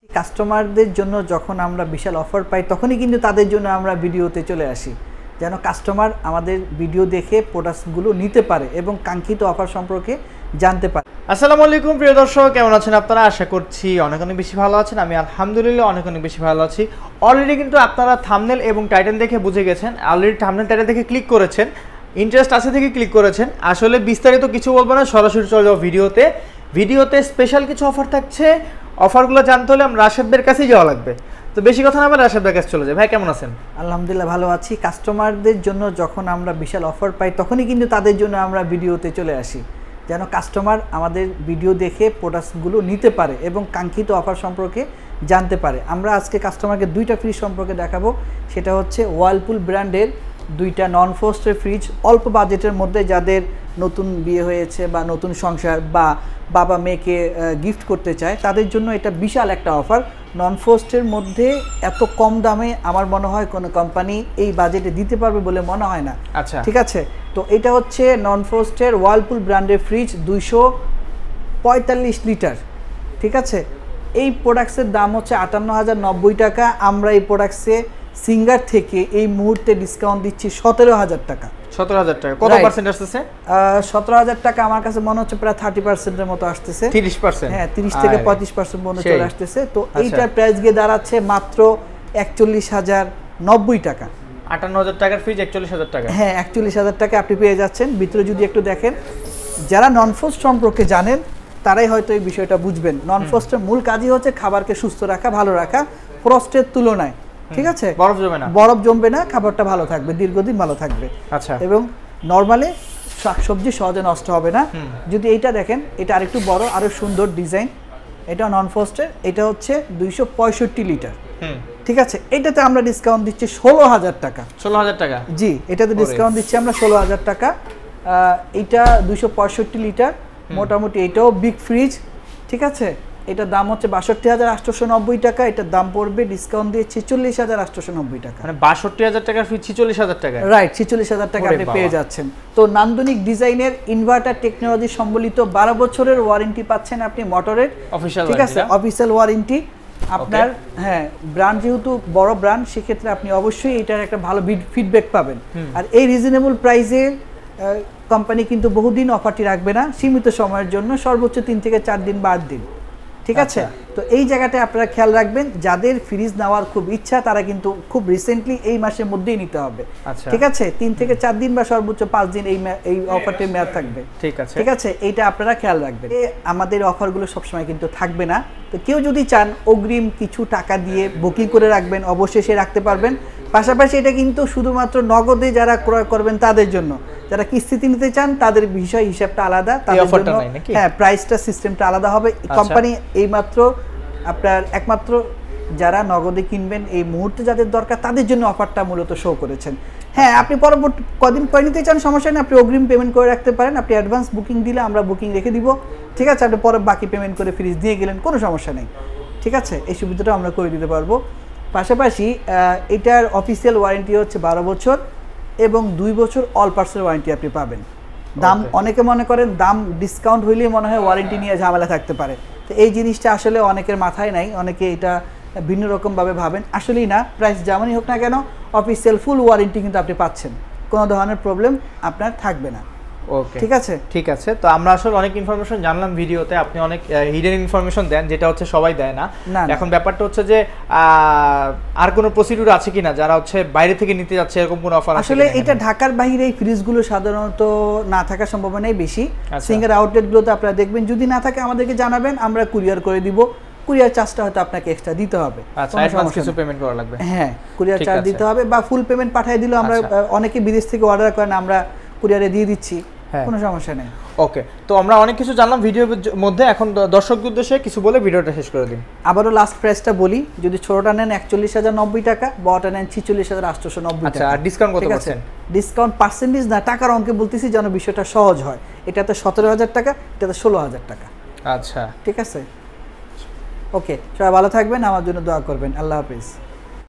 কাস্টমারদের জন্য যখন আমরা বিশাল অফার পাই তখনই কিন্তু তাদের জন্য আমরা ভিডিওতে চলে আসি যেন কাস্টমার আমাদের ভিডিও দেখে প্রোডাক্টগুলো নিতে পারে এবং কাঙ্ক্ষিত অফার সম্পর্কে জানতে পারে। আসসালামু আলাইকুম প্রিয় দর্শক, কেমন আছেন আপনারা? আশা করছি অনেক বেশি ভালো আছেন। আমি আলহামদুলিল্লাহ অনেক বেশি ভালো আছি। অলরেডি কিন্তু আপনারা থাম্বনেল এবং টাইটেল দেখে বুঝে গেছেন, অলরেডি থাম্বনেল টাইটেল দেখে ক্লিক করেছেন, ইন্টারেস্ট আছে থেকে ক্লিক করেছেন। আসলে বিস্তারিত কিছু বলবো না, সরাসরি চলে যাও ভিডিওতে স্পেশাল কিছু অফার থাকছে। অফারগুলো জানতে হলে আমরা রাশেদ ভাইয়ের কাছেই যাওয়া লাগবে। তো বেশি কথা না বলে রাশেদ ভাইয়ের কাছে চলে যাই। ভাই কেমন আছেন? আলহামদুলিল্লাহ ভালো আছি। কাস্টমারদের জন্য যখন আমরা বিশাল অফার পাই তখনই কিন্তু তাদের জন্য আমরা ভিডিওতে চলে আসি যেন কাস্টমার আমাদের ভিডিও দেখে প্রোডাক্টগুলো নিতে পারে এবং কাঙ্ক্ষিত অফার সম্পর্কে জানতে পারে। আমরা আজকে কাস্টমারকে দুইটা ফ্রিজ সম্পর্কে দেখাবো। সেটা হচ্ছে ওয়ার্লপুল ব্র্যান্ডের দুইটা নন ফ্রস্টের ফ্রিজ, অল্প বাজেটের মধ্যে যাদের নতুন বিয়ে হয়েছে বা নতুন সংসার বা বাবা মেয়েকে গিফট করতে চায় তাদের জন্য এটা বিশাল একটা অফার। নন ফ্রস্টের মধ্যে এত কম দামে আমার মনে হয় কোনো কোম্পানি এই বাজেটে দিতে পারবে বলে মনে হয় না। আচ্ছা, ঠিক আছে। তো এটা হচ্ছে নন ফ্রস্টের ওয়ার্লপুল ব্র্যান্ডের ফ্রিজ, 245 লিটার। ঠিক আছে। এই প্রোডাক্টসের দাম হচ্ছে 58,090 টাকা। আমরা এই প্রোডাক্টসে সিঙ্গার থেকে এই মুহূর্তে ডিসকাউন্ট দিচ্ছি 17,000 টাকা। 17,000 টাকা কত পার্সেন্ট আসতেছে? 17,000 টাকা আমার কাছে মনে হচ্ছে প্রায় 30%-এর মতো আসতেছে। 30%? হ্যাঁ, 30 থেকে 35% পর্যন্ত চলে আসতেছে। তো এইটার প্রাইস গিয়ে দাঁড়াচ্ছে মাত্র 41,090 টাকা। 58,000 টাকার ফ্রিজ 41,000 টাকা? হ্যাঁ, 41,000 টাকা আপনি পেয়ে যাচ্ছেন। ভিতরে যদি একটু দেখেন, যারা নন ফ্রস্ট সম্পর্কে জানেন তারাই হয়তো এই বিষয়টা বুঝবেন। নন ফ্রস্টের মূল কাজই হচ্ছে খাবারকে সুস্থ রাখা, ভালো রাখা ফ্রস্টের তুলনায়। ঠিক আছে, বরফ জমবে না, খাবারটা ভালো থাকবে, দীর্ঘদিন ভালো থাকবে। আচ্ছা। এবং নরমালি শাকসবজি সহজে নষ্ট হবে না। যদি এইটা দেখেন, এটা আরেকটু বড়, আরো সুন্দর ডিজাইন। এটা নন ফ্রস্টের, এটা হচ্ছে 265 লিটার। ঠিক আছে। এটাতে আমরা ডিসকাউন্ট দিচ্ছি 16,000 টাকা। 16,000 টাকা? জি, এটাতে ডিসকাউন্ট দিচ্ছি আমরা 16,000 টাকা। এটা 265 লিটার, মোটামুটি এটাও বিগ ফ্রিজ। ঠিক আছে। এটার দাম হচ্ছে 62,890 টাকা। এটার দাম পড়বে ডিসকাউন্ট দিয়ে 46,890 টাকা। মানে 62,000 টাকার ফ্রিজ 46,000 টাকা? রাইট, 46,000 টাকা আপনি পেয়ে যাচ্ছেন। তো নান্দনিক ডিজাইনের ইনভার্টার টেকনোলজি সম্বলিত 12 বছরের ওয়ারেন্টি পাচ্ছেন আপনি মোটরের। ঠিক আছে, অফিশিয়াল ওয়ারেন্টি আপনার। হ্যাঁ, ব্র্যান্ড যেহেতু বড় ব্র্যান্ড, সেক্ষেত্রে আপনি অবশ্যই এটার একটা ভালো ফিডব্যাক পাবেন। আর এই রিজনেবল প্রাইসে কোম্পানি কিন্তু বহুদিন অফারটি রাখবে না, সীমিত সময়ের জন্য, সর্বোচ্চ 3 থেকে 4 দিন বা 8 দিন। ঠিক আছে। তো এই জায়গাটায় আপনারা খেয়াল রাখবেন, যাদের ফ্রিজ নেওয়ার খুব ইচ্ছা তারা কিন্তু খুব রিসেন্টলি এই মাসের মধ্যেই নিতে হবে। ঠিক আছে। 3 থেকে 4 দিন বা সর্বোচ্চ 5 দিন এই অফারটির মেয়াদ থাকবে। ঠিক আছে, ঠিক আছে। এইটা আপনারা খেয়াল রাখবেন। আমাদের অফারগুলো সবসময় কিন্তু থাকবে না। তো কেউ যদি চান অগ্রিম কিছু টাকা দিয়ে বুকিং করে রাখবেন, অবশ্যই সে রাখতে পারবেন। পাশাপাশি এটা কিন্তু শুধুমাত্র নগদে যারা ক্রয় করবেন তাদের জন্য। যারা কিস্তিতে নিতে চান তাদের বিষয় হিসাবটা আলাদা, তাদের জন্য হ্যাঁ প্রাইসটা সিস্টেমটা আলাদা হবে। কোম্পানি এইমাত্র আপনার একমাত্র যারা নগদে কিনবেন এই মুহূর্তে যাদের দরকার তাদের জন্য অফারটা মূলত শো করেছেন। হ্যাঁ, আপনি পরবর্তী কদিন পরে নিতে চান সমস্যা নেই, আপনি অগ্রিম পেমেন্ট করে রাখতে পারেন। আপনি অ্যাডভান্স বুকিং দিলে আমরা বুকিং রেখে দিব। ঠিক আছে। আপনি পরে বাকি পেমেন্ট করে ফ্রিজ দিয়ে গেলেন, কোনো সমস্যা নেই। ঠিক আছে, এই সুবিধাটা আমরা করে দিতে পারবো। পাশাপাশি এটার অফিসিয়াল ওয়ারেন্টি হচ্ছে 12 বছর এবং 2 বছর অল পার্টসের ওয়ারেন্টি আপনি পাবেন। দাম অনেকে মনে করেন দাম ডিসকাউন্ট হইলেই মনে হয় ওয়ারেন্টি নিয়ে ঝামেলা থাকতে পারে। তো এই জিনিসটা আসলে অনেকের মাথায় নাই, অনেকে এটা ভিন্ন রকমভাবে ভাবেন। আসলেই না, প্রাইস যেমনই হোক না কেন অফিসিয়াল ফুল ওয়ারেন্টি কিন্তু আপনি পাচ্ছেন, কোনো ধরনের প্রবলেম আপনার থাকবে না। ওকে, ঠিক আছে, ঠিক আছে। তো আমরা আসলে অনেক ইনফরমেশন জানলাম ভিডিওতে, আপনি অনেক হিডেন ইনফরমেশন দেন যেটা হচ্ছে সবাই দেয় না। এখন ব্যাপারটা হচ্ছে যে আর কোনো প্রসিডিউর আছে কিনা যারা হচ্ছে বাইরে থেকে নিতে যাচ্ছে, এরকম কোনো অফার? আসলে এটা ঢাকার বাইরে এই ফ্রিজগুলো সাধারণত না থাকার সম্ভাবনাই বেশি। সিঙ্গার আউটলেটগুলোতে আপনারা দেখবেন, যদি না থাকে আমাদেরকে জানাবেন, আমরা কুরিয়ার করে দিব। কুরিয়ার চার্জটা হয়তো আপনাকে এক্সট্রা দিতে হবে। আচ্ছা, অ্যাডভান্স কিছু পেমেন্ট করা লাগবে? হ্যাঁ, কুরিয়ার চার্জ দিতে হবে বা ফুল পেমেন্ট পাঠিয়ে দিলেও আমরা, অনেকে বিদেশ থেকে অর্ডার করেন, আমরা কুরিয়ারে দিয়ে দিচ্ছি, কোনো সমস্যা নেই। ওকে, তো আমরা অনেক কিছু জানলাম ভিডিওর মধ্যে। এখন দর্শকদের উদ্দেশ্যে কিছু বলে ভিডিওটা শেষ করে দিন। আবারও লাস্ট প্রাইসটা বলি, যদি ছোটটা নেন 41,090 টাকা, বড়টা নেন 46,890 টাকা। আচ্ছা, আর ডিসকাউন্ট কত পাচ্ছেন? ডিসকাউন্ট পার্সেন্টেজ না, টাকার অঙ্কে বলতেছি যেন বিষয়টা সহজ হয়। এটাতে 17,000 টাকা, এটাতে 16,000 টাকা। আচ্ছা, ঠিক আছে। ওকে, সবাই ভালো থাকবেন, আমার জন্য দোয়া করবেন। আল্লাহ হাফেজ।